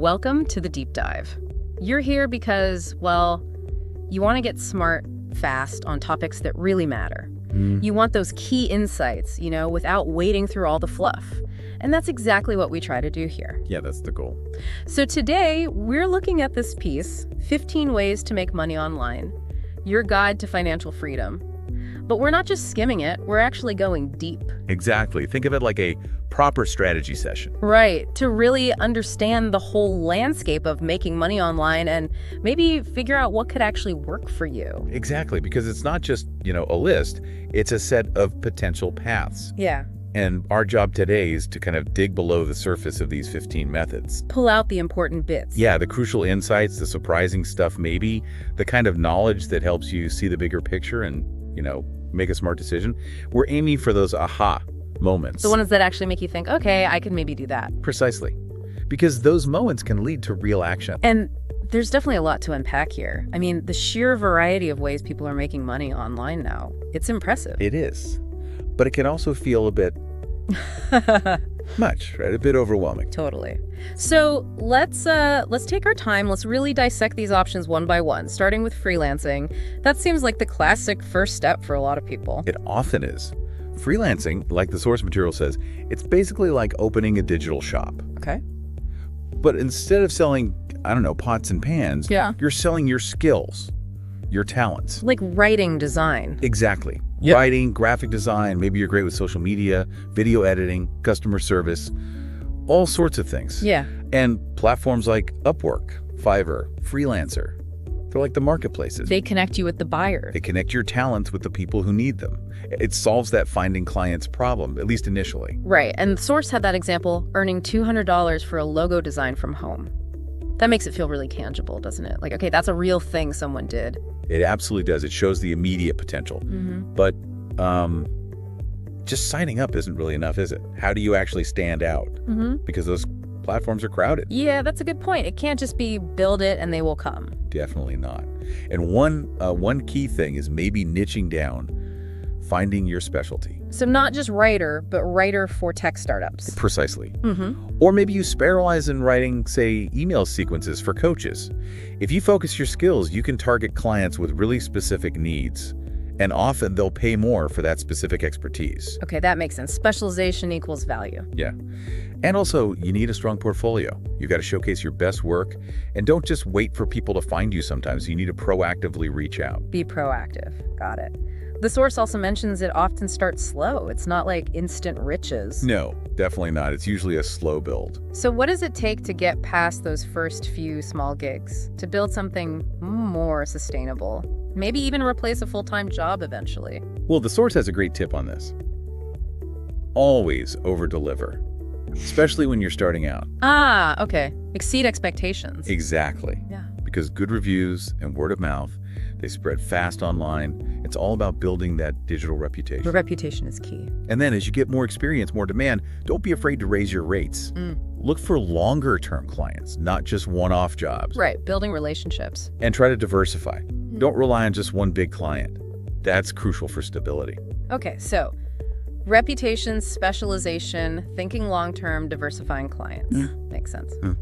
Welcome to the deep dive. You're here because, well, you want to get smart fast on topics that really matter. You want those key insights, without wading through all the fluff. And that's exactly what we try to do here. Yeah, that's the goal. So today, we're looking at this piece, 15 Ways to Make Money Online, your guide to financial freedom. But we're not just skimming it, we're actually going deep. Exactly. Think of it like a proper strategy session. Right, to really understand the whole landscape of making money online and maybe figure out what could actually work for you. Exactly, because it's not just, a list, it's a set of potential paths. Yeah. And our job today is to kind of dig below the surface of these 15 methods. Pull out the important bits. Yeah, the crucial insights, the surprising stuff maybe, the kind of knowledge that helps you see the bigger picture and, make a smart decision. We're aiming for those aha moments. The ones that actually make you think, okay, I could maybe do that. Precisely. Because those moments can lead to real action. And there's definitely a lot to unpack here. I mean, the sheer variety of ways people are making money online now, it's impressive. It is. But it can also feel a bit much, right? A bit overwhelming. Totally. So let's take our time. Let's really dissect these options one by one, starting with freelancing. That seems like the classic first step for a lot of people. It often is. Freelancing, like the source material says, it's basically like opening a digital shop. Okay. But instead of selling, pots and pans, you're selling your skills, your talents. Like writing design. Exactly. Yep. Writing, graphic design, maybe you're great with social media, video editing, customer service, all sorts of things. Yeah. And platforms like Upwork, Fiverr, Freelancer, they're like the marketplaces. They connect you with the buyers. They connect your talents with the people who need them. It solves that finding clients problem, at least initially. Right. And the source had that example, earning $200 for a logo design from home. That makes it feel really tangible, doesn't it? Like, okay, that's a real thing someone did. It absolutely does. It shows the immediate potential. But just signing up isn't really enough, is it? How do you actually stand out? Because those platforms are crowded. Yeah, that's a good point. It can't just be build it and they will come. Definitely not. And one key thing is maybe niching down, finding your specialty. So not just writer, but writer for tech startups. Precisely. Or maybe you specialize in writing, say, email sequences for coaches. If you focus your skills, you can target clients with really specific needs. And often they'll pay more for that specific expertise. Okay, that makes sense. Specialization equals value. Yeah. And also, you need a strong portfolio. You've got to showcase your best work. And don't just wait for people to find you sometimes. You need to proactively reach out. Be proactive. Got it. The source also mentions it often starts slow. It's not like instant riches. No, definitely not. It's usually a slow build. So what does it take to get past those first few small gigs, to build something more sustainable? Maybe even replace a full-time job eventually. Well, the source has a great tip on this. Always over-deliver, especially when you're starting out. Ah, okay. Exceed expectations. Exactly. Yeah. Because good reviews and word of mouth, they spread fast online. It's all about building that digital reputation. The reputation is key. And then as you get more experience, more demand, don't be afraid to raise your rates. Look for longer-term clients, not just one-off jobs. Right, building relationships. And try to diversify. Don't rely on just one big client. That's crucial for stability. Okay, so reputation, specialization, thinking long-term, diversifying clients. Makes sense. All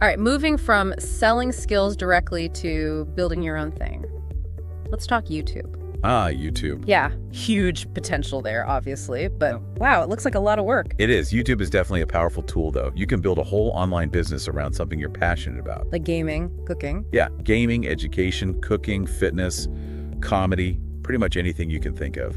right, moving from selling skills directly to building your own thing. Let's talk YouTube. Ah, YouTube. Yeah, huge potential there, obviously, but wow, it looks like a lot of work. It is. YouTube is definitely a powerful tool, though. You can build a whole online business around something you're passionate about. Like gaming, cooking. Yeah, gaming, education, cooking, fitness, comedy, pretty much anything you can think of.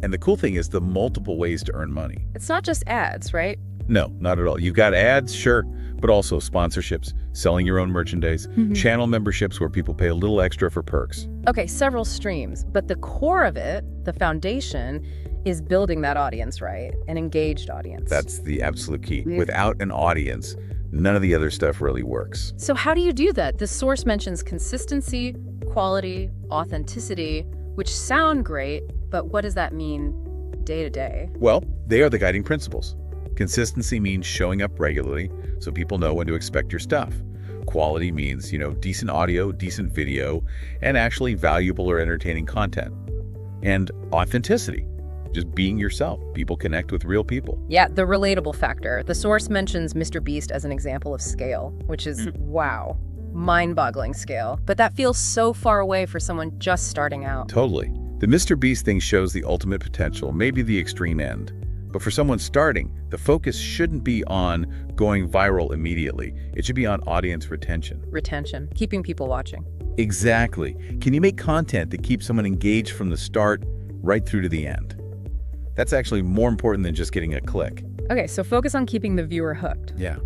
And the cool thing is the multiple ways to earn money. It's not just ads, right? No, not at all. You've got ads, sure, but also sponsorships, selling your own merchandise, channel memberships where people pay a little extra for perks. Okay, several streams, but the core of it, the foundation, is building that audience, right? An engaged audience. That's the absolute key. Without an audience, none of the other stuff really works. So how do you do that? The source mentions consistency, quality, authenticity, which sound great, but what does that mean day to day? Well, they are the guiding principles. Consistency means showing up regularly so people know when to expect your stuff. Quality means, decent audio, decent video, and actually valuable or entertaining content. And authenticity. just being yourself. People connect with real people. Yeah, the relatable factor. The source mentions Mr. Beast as an example of scale, which is, wow, mind-boggling scale. But that feels so far away for someone just starting out. Totally. The Mr. Beast thing shows the ultimate potential, maybe the extreme end. But for someone starting, the focus shouldn't be on going viral immediately. It should be on audience retention. Retention, keeping people watching. Exactly. Can you make content that keeps someone engaged from the start right through to the end? That's actually more important than just getting a click. Okay, so focus on keeping the viewer hooked. Yeah.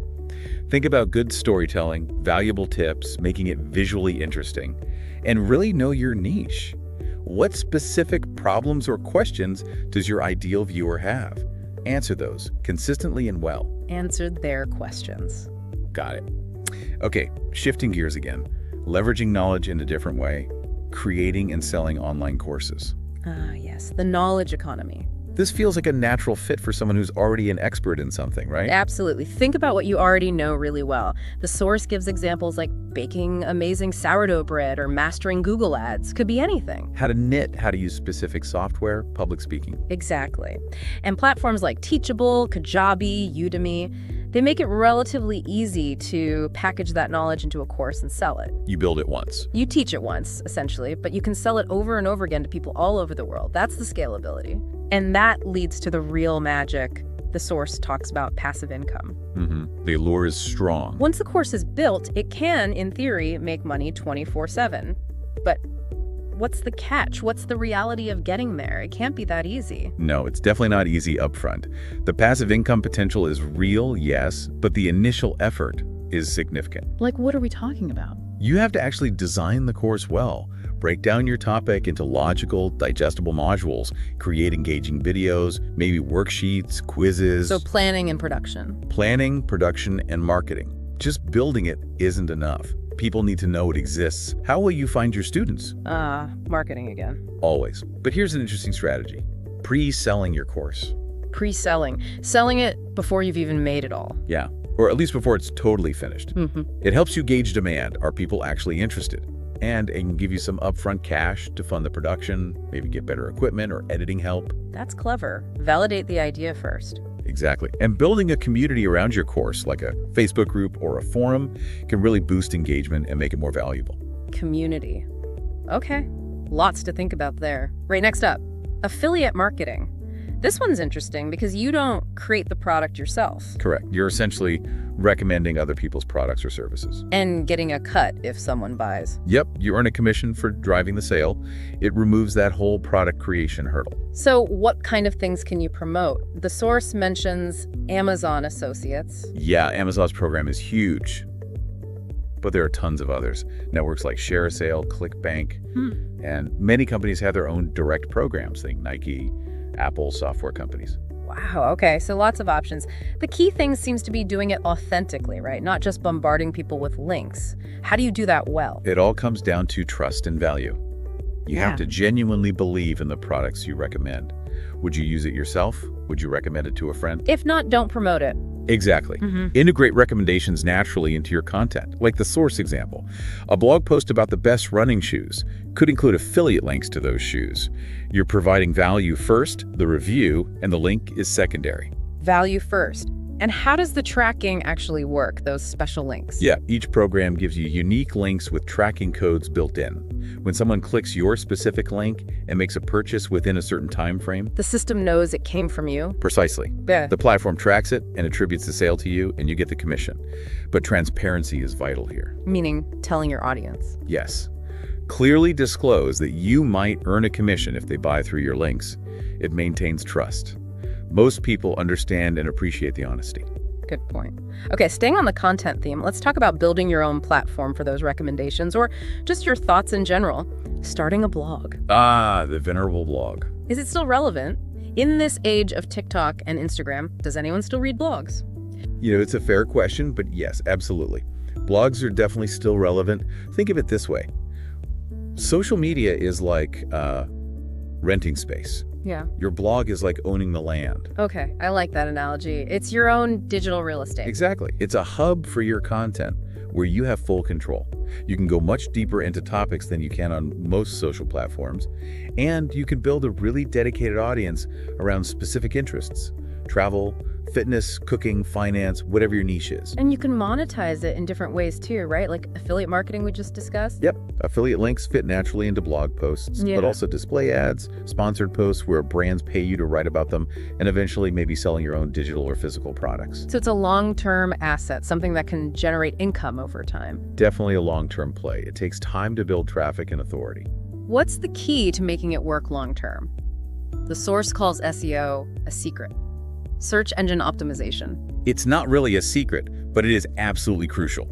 Think about good storytelling, valuable tips, making it visually interesting, and really know your niche. What specific problems or questions does your ideal viewer have? Answer those consistently and well. Answer their questions. Got it. Okay, shifting gears again. Leveraging knowledge in a different way. Creating and selling online courses. Ah, yes, the knowledge economy. This feels like a natural fit for someone who's already an expert in something, right? Absolutely. Think about what you already know really well. The source gives examples like baking amazing sourdough bread or mastering Google Ads. Could be anything. How to knit, how to use specific software, public speaking. Exactly. And platforms like Teachable, Kajabi, Udemy, they make it relatively easy to package that knowledge into a course and sell it. You build it once. You teach it once, essentially, but you can sell it over and over again to people all over the world. That's the scalability. And that leads to the real magic. The source talks about passive income. The allure is strong. Once the course is built, it can, in theory, make money 24/7. But what's the catch? What's the reality of getting there? It can't be that easy. No, it's definitely not easy upfront. The passive income potential is real, yes, but the initial effort is significant. Like, what are we talking about? You have to actually design the course well. Break down your topic into logical, digestible modules, create engaging videos, maybe worksheets, quizzes. So planning and production. Planning, production, and marketing. Just building it isn't enough. People need to know it exists. How will you find your students? Marketing again. Always. But here's an interesting strategy. Pre-selling your course. Pre-selling. Selling it before you've even made it all. Yeah, or at least before it's totally finished. It helps you gauge demand. Are people actually interested? And it can give you some upfront cash to fund the production, maybe get better equipment or editing help. That's clever. Validate the idea first. Exactly. And building a community around your course, like a Facebook group or a forum, can really boost engagement and make it more valuable. Community. Okay. Lots to think about there. Right, next up, affiliate marketing. This one's interesting because you don't create the product yourself. Correct. You're essentially recommending other people's products or services. And getting a cut if someone buys. Yep, you earn a commission for driving the sale. It removes that whole product creation hurdle. So what kind of things can you promote? The source mentions Amazon Associates. Yeah, Amazon's program is huge. But there are tons of others. Networks like ShareASale, ClickBank, and many companies have their own direct programs. Think Nike, Apple, software companies. Wow, okay, so lots of options. The key thing seems to be doing it authentically, right? Not just bombarding people with links. How do you do that well? It all comes down to trust and value. You have to genuinely believe in the products you recommend. Would you use it yourself? Would you recommend it to a friend? If not, don't promote it. Exactly. Integrate recommendations naturally into your content, like the source example. A blog post about the best running shoes could include affiliate links to those shoes. You're providing value first, the review, and the link is secondary. Value first. And how does the tracking actually work, those special links? Yeah, each program gives you unique links with tracking codes built in. When someone clicks your specific link and makes a purchase within a certain time frame, the system knows it came from you. Precisely. Yeah. The platform tracks it and attributes the sale to you, and you get the commission. But transparency is vital here. Meaning telling your audience. Yes. Clearly disclose that you might earn a commission if they buy through your links. It maintains trust. Most people understand and appreciate the honesty. Good point. Okay, staying on the content theme, let's talk about building your own platform for those recommendations, or just your thoughts in general. Starting a blog. Ah, the venerable blog. Is it still relevant? In this age of TikTok and Instagram, does anyone still read blogs? You know, it's a fair question, but yes, absolutely. Blogs are definitely still relevant. Think of it this way. Social media is like renting space. Yeah. Your blog is like owning the land. Okay, I like that analogy. It's your own digital real estate. Exactly. It's a hub for your content. where you have full control. You can go much deeper into topics than you can on most social platforms, and you can build a really dedicated audience around specific interests: travel, fitness, cooking, finance, whatever your niche is. And you can monetize it in different ways too, right? Like affiliate marketing we just discussed. Yep, affiliate links fit naturally into blog posts, but also display ads, sponsored posts where brands pay you to write about them, and eventually maybe selling your own digital or physical products. So it's a long-term asset, something that can generate income over time. Definitely a long-term play. It takes time to build traffic and authority. What's the key to making it work long-term? The source calls SEO a secret. Search engine optimization. It's not really a secret, but it is absolutely crucial.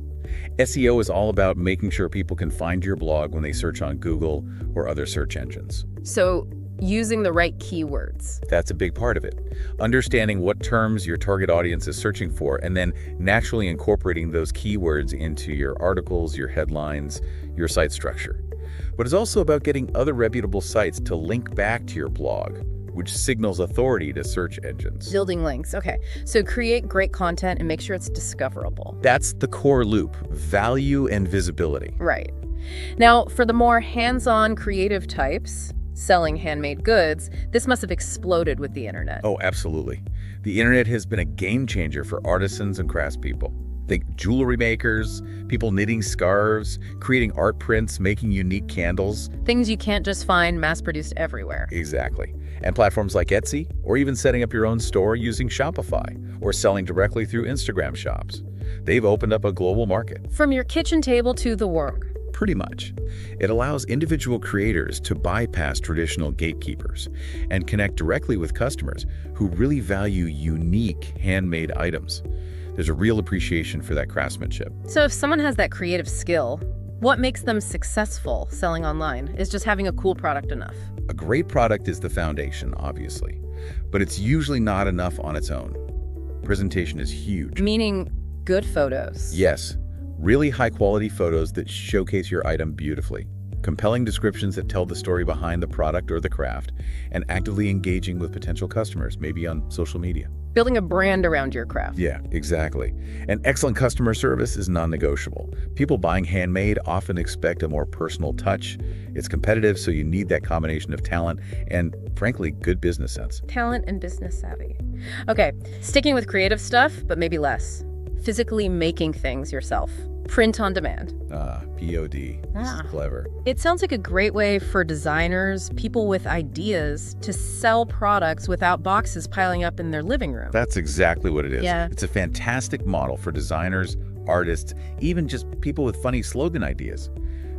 SEO is all about making sure people can find your blog when they search on Google or other search engines. So using the right keywords. That's a big part of it. Understanding what terms your target audience is searching for, and then naturally incorporating those keywords into your articles, your headlines, your site structure. But it's also about getting other reputable sites to link back to your blog, which signals authority to search engines. Building links. Okay. So create great content and make sure it's discoverable. That's the core loop: value and visibility. Right. Now, for the more hands-on creative types, selling handmade goods, this must have exploded with the internet. Oh, absolutely. The internet has been a game changer for artisans and craftspeople. Think jewelry makers, people knitting scarves, creating art prints, making unique candles. Things you can't just find mass-produced everywhere. Exactly. And platforms like Etsy, or even setting up your own store using Shopify, or selling directly through Instagram shops. They've opened up a global market. From your kitchen table to the world. Pretty much. It allows individual creators to bypass traditional gatekeepers and connect directly with customers who really value unique handmade items. There's a real appreciation for that craftsmanship. So if someone has that creative skill, what makes them successful selling online? Is just having a cool product enough? A great product is the foundation, obviously, but it's usually not enough on its own. Presentation is huge. Meaning good photos. Yes, really high-quality photos that showcase your item beautifully, compelling descriptions that tell the story behind the product or the craft, and actively engaging with potential customers, maybe on social media. Building a brand around your craft. Yeah, exactly. And excellent customer service is non-negotiable. People buying handmade often expect a more personal touch. It's competitive, so you need that combination of talent and, frankly, good business sense. Talent and business savvy. Okay, sticking with creative stuff, but maybe less. Physically making things yourself. Print on demand. POD. This is clever. It sounds like a great way for designers, people with ideas, to sell products without boxes piling up in their living room. That's exactly what it is. Yeah. It's a fantastic model for designers, artists, even just people with funny slogan ideas.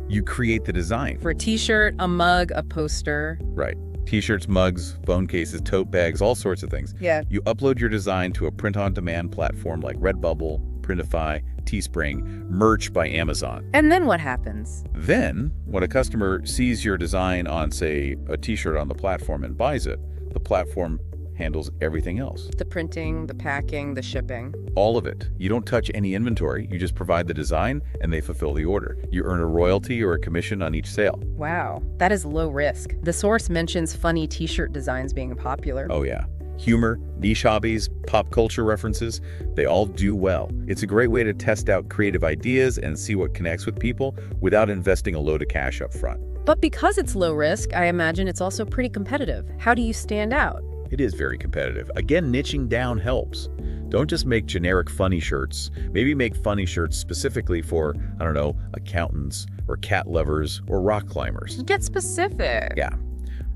You create the design. For a t-shirt, a mug, a poster. Right. T-shirts, mugs, phone cases, tote bags, all sorts of things. Yeah. You upload your design to a print-on-demand platform like Redbubble, Printify, Teespring, merch by Amazon. And then what happens? Then, when a customer sees your design on, say, a t-shirt on the platform and buys it, the platform handles everything else. The printing, the packing, the shipping. All of it. You don't touch any inventory. You just provide the design and they fulfill the order. You earn a royalty or a commission on each sale. Wow, that is low risk. The source mentions funny t-shirt designs being popular. Oh yeah. Humor, niche hobbies, pop culture references, they all do well. It's a great way to test out creative ideas and see what connects with people without investing a load of cash up front. But because it's low risk, I imagine it's also pretty competitive. How do you stand out? It is very competitive. Again, niching down helps. Don't just make generic funny shirts. Maybe make funny shirts specifically for, I don't know, accountants or cat lovers or rock climbers. Get specific. Yeah.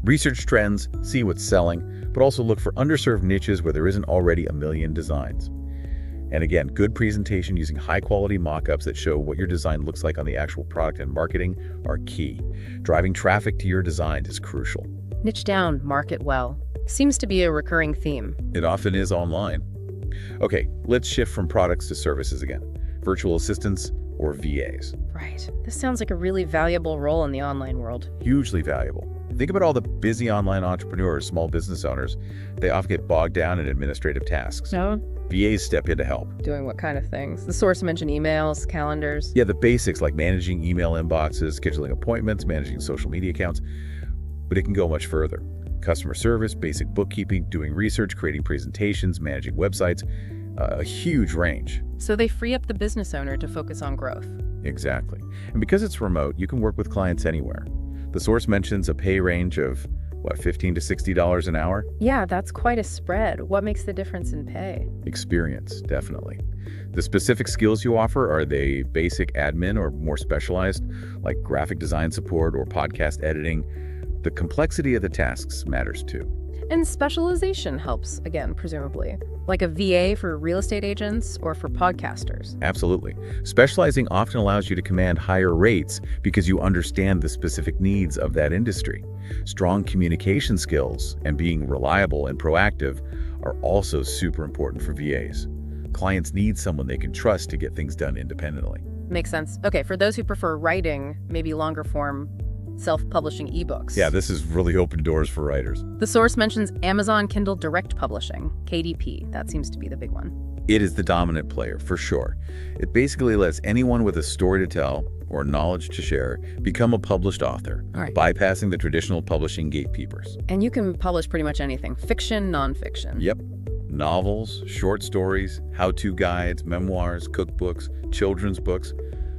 Research trends, see what's selling, but also look for underserved niches where there isn't already a million designs. And again, good presentation using high-quality mock-ups that show what your design looks like on the actual product and marketing are key. Driving traffic to your designs is crucial. Niche down, market well. Seems to be a recurring theme. It often is online. Okay, let's shift from products to services again. Virtual assistants or VAs. Right. This sounds like a really valuable role in the online world. Hugely valuable. Think about all the busy online entrepreneurs, small business owners. They often get bogged down in administrative tasks. No? VAs step in to help. Doing what kind of things? The source mentioned emails, calendars. Yeah, the basics like managing email inboxes, scheduling appointments, managing social media accounts. But it can go much further. Customer service, basic bookkeeping, doing research, creating presentations, managing websites, a huge range. So they free up the business owner to focus on growth. Exactly. And because it's remote, you can work with clients anywhere. The source mentions a pay range of, $15 to $60 an hour? Yeah, that's quite a spread. What makes the difference in pay? Experience, definitely. The specific skills you offer, are they basic admin or more specialized, like graphic design support or podcast editing? The complexity of the tasks matters too. And specialization helps, again, presumably. Like a VA for real estate agents or for podcasters. Absolutely. Specializing often allows you to command higher rates because you understand the specific needs of that industry. Strong communication skills and being reliable and proactive are also super important for VAs. Clients need someone they can trust to get things done independently. Makes sense. Okay, for those who prefer writing, maybe longer form, self-publishing ebooks. Yeah, this has really opened doors for writers. The source mentions Amazon Kindle Direct Publishing, KDP. That seems to be the big one. It is the dominant player, for sure. It basically lets anyone with a story to tell or knowledge to share become a published author, bypassing the traditional publishing gatekeepers. And you can publish pretty much anything, fiction, nonfiction. Yep. Novels, short stories, how-to guides, memoirs, cookbooks, children's books.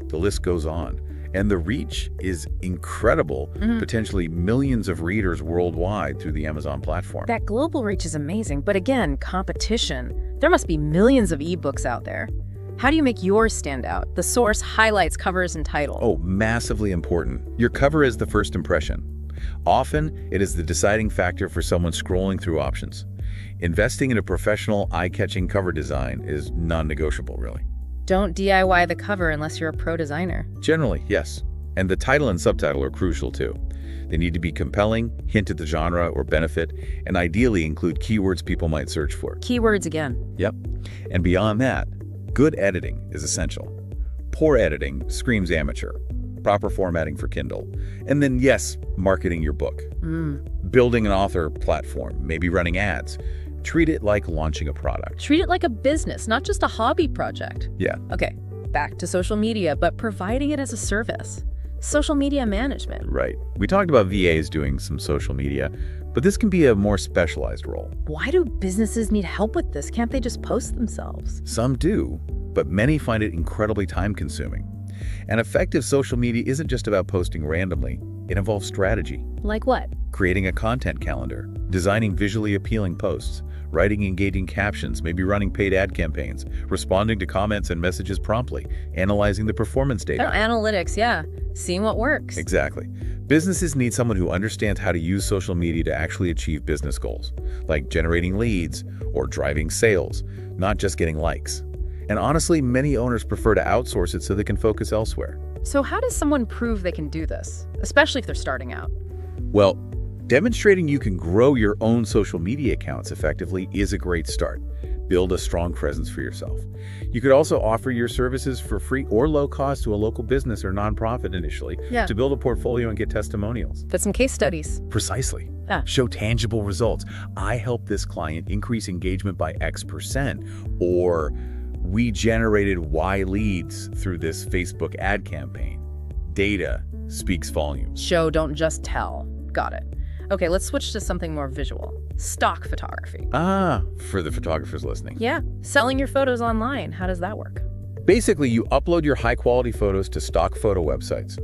The list goes on. And the reach is incredible, potentially millions of readers worldwide through the Amazon platform. That global reach is amazing, but again, competition. There must be millions of ebooks out there. How do you make yours stand out? The source highlights covers and title. Oh, massively important. Your cover is the first impression. Often, it is the deciding factor for someone scrolling through options. Investing in a professional, eye-catching cover design is non-negotiable, really. Don't DIY the cover unless you're a pro designer. Generally, yes. And the title and subtitle are crucial too. They need to be compelling, hint at the genre or benefit, and ideally include keywords people might search for. Keywords again. Yep. And beyond that, good editing is essential. Poor editing screams amateur. Proper formatting for Kindle. And then, yes, marketing your book. Building an author platform, maybe running ads. Treat it like launching a product. Treat it like a business, not just a hobby project. Yeah. Okay, back to social media, but providing it as a service. Social media management. Right. We talked about VAs doing some social media, but this can be a more specialized role. Why do businesses need help with this? Can't they just post themselves? Some do, but many find it incredibly time-consuming. And effective social media isn't just about posting randomly. It involves strategy. Like what? Creating a content calendar, designing visually appealing posts, writing engaging captions, maybe running paid ad campaigns, responding to comments and messages promptly, analyzing the performance data. Oh, analytics, yeah. Seeing what works. Exactly. Businesses need someone who understands how to use social media to actually achieve business goals, like generating leads or driving sales, not just getting likes. And honestly, many owners prefer to outsource it so they can focus elsewhere. So how does someone prove they can do this, especially if they're starting out? Well, demonstrating you can grow your own social media accounts effectively is a great start. Build a strong presence for yourself. You could also offer your services for free or low cost to a local business or nonprofit initially to build a portfolio and get testimonials. But some case studies. Precisely. Show tangible results. I helped this client increase engagement by X%, or we generated Y leads through this Facebook ad campaign. Data speaks volumes. Show, don't just tell. Got it. Okay, let's switch to something more visual. Stock photography. For the photographers listening. Yeah, selling your photos online. How does that work? Basically, you upload your high-quality photos to stock photo websites.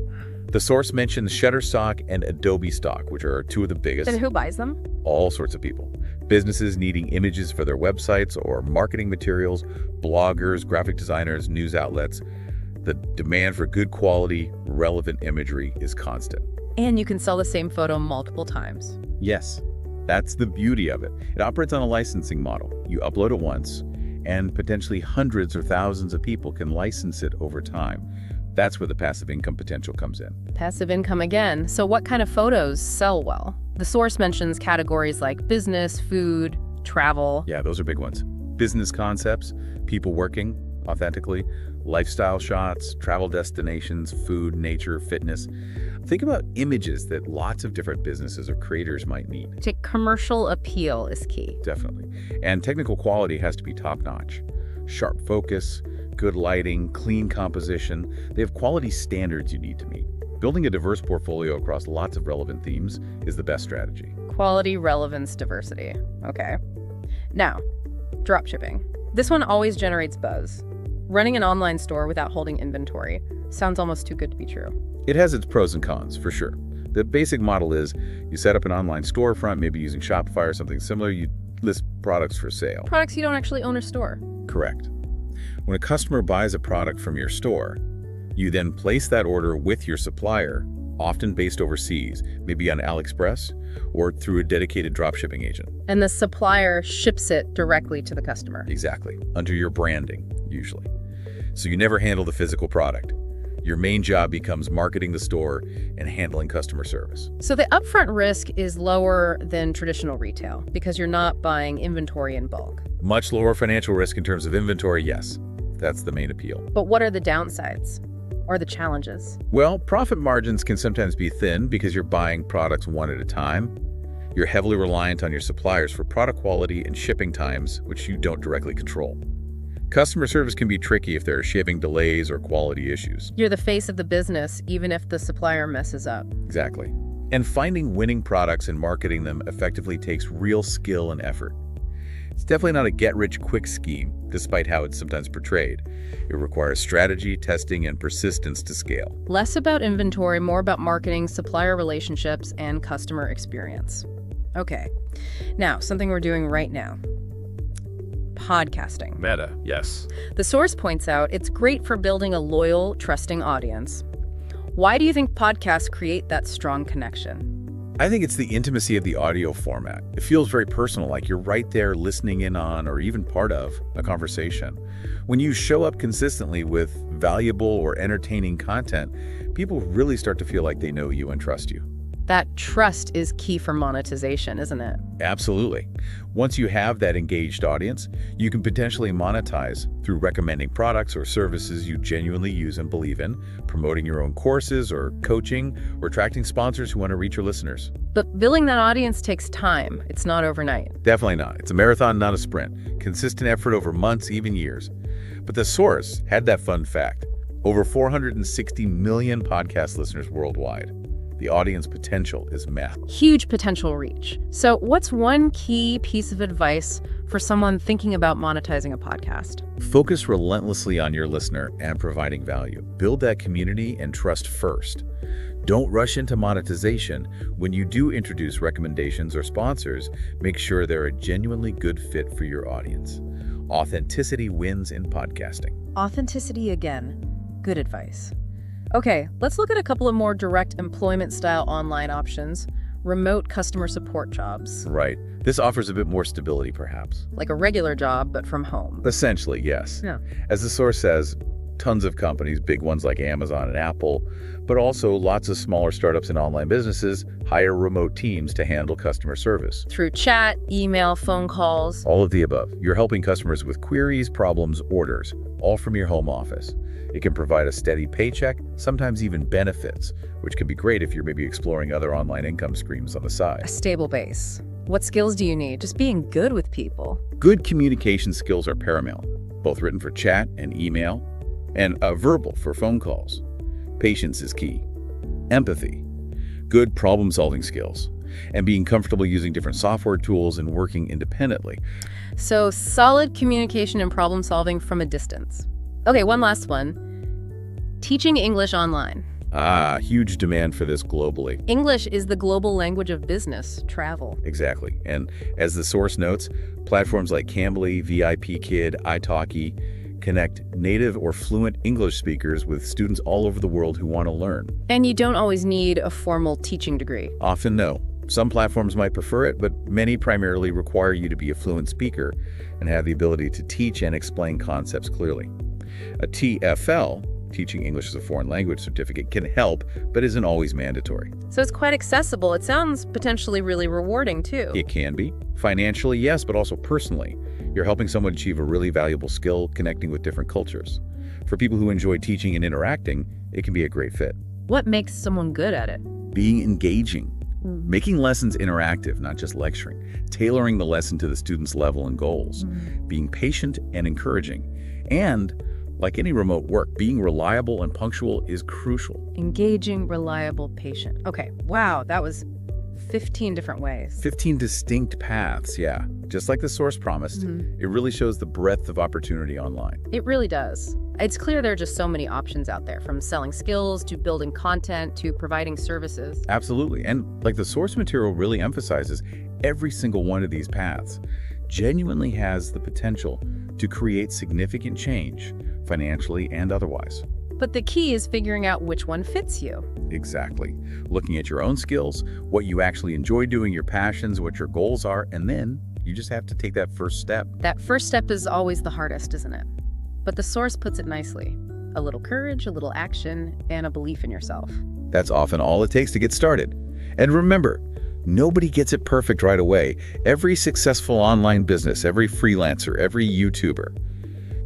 The source mentions Shutterstock and Adobe Stock, which are two of the biggest. And who buys them? All sorts of people. Businesses needing images for their websites or marketing materials, bloggers, graphic designers, news outlets. The demand for good quality, relevant imagery is constant. And you can sell the same photo multiple times. Yes, that's the beauty of it. It operates on a licensing model. You upload it once, and potentially hundreds or thousands of people can license it over time. That's where the passive income potential comes in. Passive income again. So what kind of photos sell well? The source mentions categories like business, food, travel. Yeah, those are big ones. Business concepts, people working authentically, lifestyle shots, travel destinations, food, nature, fitness. Think about images that lots of different businesses or creators might need. Commercial appeal is key. Definitely. And technical quality has to be top-notch. Sharp focus, good lighting, clean composition. They have quality standards you need to meet. Building a diverse portfolio across lots of relevant themes is the best strategy. Quality, relevance, diversity. Okay. Now, dropshipping. This one always generates buzz. Running an online store without holding inventory sounds almost too good to be true. It has its pros and cons, for sure. The basic model is you set up an online storefront, maybe using Shopify or something similar. You list products for sale. Products you don't actually own or store. Correct. When a customer buys a product from your store, you then place that order with your supplier, often based overseas, maybe on AliExpress or through a dedicated dropshipping agent. And the supplier ships it directly to the customer. Exactly, under your branding, usually. So you never handle the physical product. Your main job becomes marketing the store and handling customer service. So the upfront risk is lower than traditional retail because you're not buying inventory in bulk. Much lower financial risk in terms of inventory, yes. That's the main appeal. But what are the downsides or the challenges? Well, profit margins can sometimes be thin because you're buying products one at a time. You're heavily reliant on your suppliers for product quality and shipping times, which you don't directly control. Customer service can be tricky if there are shipping delays or quality issues. You're the face of the business, even if the supplier messes up. Exactly. And finding winning products and marketing them effectively takes real skill and effort. It's definitely not a get-rich-quick scheme, despite how it's sometimes portrayed. It requires strategy, testing, and persistence to scale. Less about inventory, more about marketing, supplier relationships, and customer experience. Okay, now something we're doing right now. Podcasting. Meta, yes. The source points out it's great for building a loyal, trusting audience. Why do you think podcasts create that strong connection? I think it's the intimacy of the audio format. It feels very personal, like you're right there listening in on or even part of a conversation. When you show up consistently with valuable or entertaining content, people really start to feel like they know you and trust you. That trust is key for monetization, isn't it? Absolutely. Once you have that engaged audience, you can potentially monetize through recommending products or services you genuinely use and believe in, promoting your own courses or coaching, or attracting sponsors who want to reach your listeners. But building that audience takes time. It's not overnight. Definitely not. It's a marathon, not a sprint. Consistent effort over months, even years. But the source had that fun fact. Over 460 million podcast listeners worldwide. The audience potential is massive. Huge potential reach. So what's one key piece of advice for someone thinking about monetizing a podcast? Focus relentlessly on your listener and providing value. Build that community and trust first. Don't rush into monetization. When you do introduce recommendations or sponsors, make sure they're a genuinely good fit for your audience. Authenticity wins in podcasting. Authenticity again. Good advice. Okay, let's look at a couple of more direct employment-style online options. Remote customer support jobs. Right. This offers a bit more stability, perhaps. Like a regular job, but from home. Essentially, yes. Yeah. As the source says, tons of companies, big ones like Amazon and Apple, but also lots of smaller startups and online businesses hire remote teams to handle customer service. Through chat, email, phone calls. All of the above. You're helping customers with queries, problems, orders, all from your home office. It can provide a steady paycheck, sometimes even benefits, which can be great if you're maybe exploring other online income streams on the A side. stable base. What skills do you need? Just being good with people. Good communication skills are paramount, both written for chat and email, and verbal for phone calls. Patience is key. Empathy. Good problem-solving skills. And being comfortable using different software tools and working independently. So solid communication and problem solving from a distance. Okay, one last one. Teaching English online. Huge demand for this globally. English is the global language of business, travel. Exactly. And as the source notes, platforms like Cambly, VIP Kid, italki connect native or fluent English speakers with students all over the world who want to learn. And you don't always need a formal teaching degree. Often no. Some platforms might prefer it, but many primarily require you to be a fluent speaker and have the ability to teach and explain concepts clearly. A TFL, Teaching English as a Foreign Language certificate, can help, but isn't always mandatory. So it's quite accessible. It sounds potentially really rewarding, too. It can be. Financially, yes, but also personally. You're helping someone achieve a really valuable skill, connecting with different cultures. For people who enjoy teaching and interacting, it can be a great fit. What makes someone good at it? Being engaging. Making lessons interactive, not just lecturing. Tailoring the lesson to the student's level and goals. Being patient and encouraging. And, like any remote work, being reliable and punctual is crucial. Engaging, reliable, patient. Okay, wow, that was 15 different ways. 15 distinct paths, yeah. Just like the source promised, it really shows the breadth of opportunity online. It really does. It's clear there are just so many options out there, from selling skills to building content to providing services. Absolutely. And like the source material really emphasizes, every single one of these paths genuinely has the potential to create significant change, financially and otherwise. But the key is figuring out which one fits you. Exactly. Looking at your own skills, what you actually enjoy doing, your passions, what your goals are, and then you just have to take that first step. That first step is always the hardest, isn't it? But the source puts it nicely. A little courage, a little action, and a belief in yourself. That's often all it takes to get started. And remember, nobody gets it perfect right away. Every successful online business, every freelancer, every YouTuber,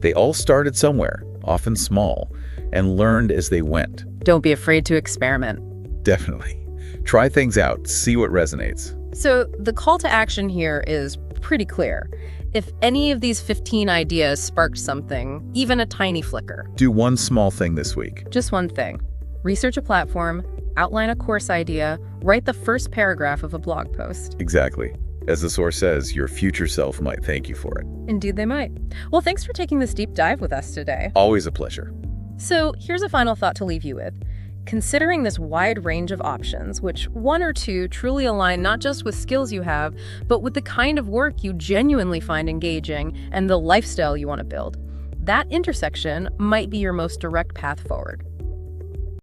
they all started somewhere, often small, and learned as they went. Don't be afraid to experiment. Definitely. Try things out, see what resonates. So the call to action here is pretty clear. If any of these 15 ideas sparked something, even a tiny flicker. Do one small thing this week. Just one thing. Research a platform, outline a course idea, write the first paragraph of a blog post. Exactly. As the source says, your future self might thank you for it. Indeed they might. Well, thanks for taking this deep dive with us today. Always a pleasure. So here's a final thought to leave you with. Considering this wide range of options, which one or two truly align not just with skills you have, but with the kind of work you genuinely find engaging and the lifestyle you want to build, that intersection might be your most direct path forward.